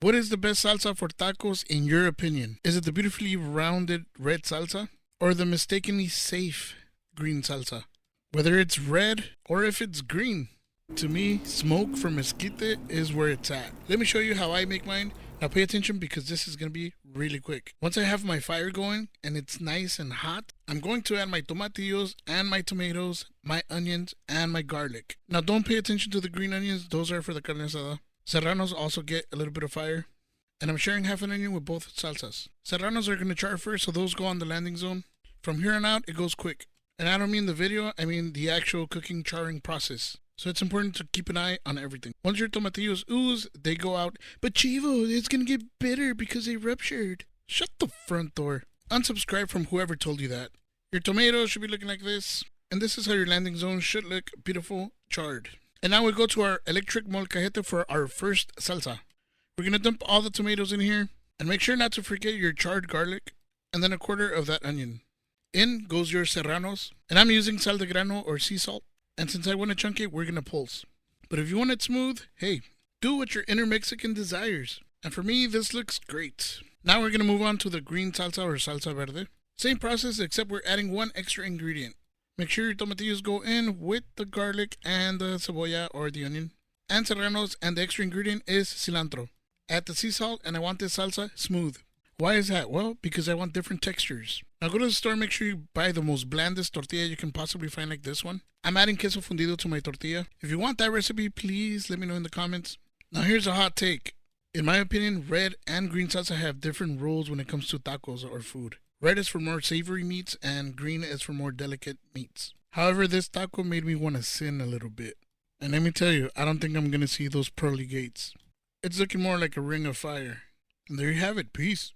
What is the best salsa for tacos in your opinion? Is it the beautifully rounded red salsa or the mistakenly safe green salsa? Whether it's red or if it's green, to me, smoke from Mesquite is where it's at. Let me show you how I make mine. Now pay attention because this is going to be really quick. Once I have my fire going and it's nice and hot, I'm going to add my tomatillos and my tomatoes, my onions, and my garlic. Now don't pay attention to the green onions. Those are for the carne asada. Serranos also get a little bit of fire. And I'm sharing half an onion with both salsas. Serranos are going to char first, so those go on the landing zone. From here on out, it goes quick. And I don't mean the video, I mean the actual cooking charring process. So it's important to keep an eye on everything. Once your tomatillos ooze, they go out. But Chivo, it's going to get bitter because they ruptured. Shut the front door. Unsubscribe from whoever told you that. Your tomatoes should be looking like this. And this is how your landing zone should look, beautiful, charred. And now we go to our electric molcajete for our first salsa. We're going to dump all the tomatoes in here. And make sure not to forget your charred garlic. And then a quarter of that onion. In goes your serranos. And I'm using sal de grano or sea salt. And since I want to chunk it, we're going to pulse. But if you want it smooth, hey, do what your inner Mexican desires. And for me, this looks great. Now we're going to move on to the green salsa or salsa verde. Same process except we're adding one extra ingredient. Make sure your tomatillos go in with the garlic and the cebolla or the onion. And serranos, and the extra ingredient is cilantro. Add the sea salt, and I want this salsa smooth. Why is that? Well, because I want different textures. Now go to the store, make sure you buy the most blandest tortilla you can possibly find like this one. I'm adding queso fundido to my tortilla. If you want that recipe, please let me know in the comments. Now here's a hot take. In my opinion, red and green salsa have different rules when it comes to tacos or food. Red is for more savory meats and green is for more delicate meats. However, this taco made me want to sin a little bit. And let me tell you, I don't think I'm going to see those pearly gates. It's looking more like a ring of fire. And there you have it. Peace.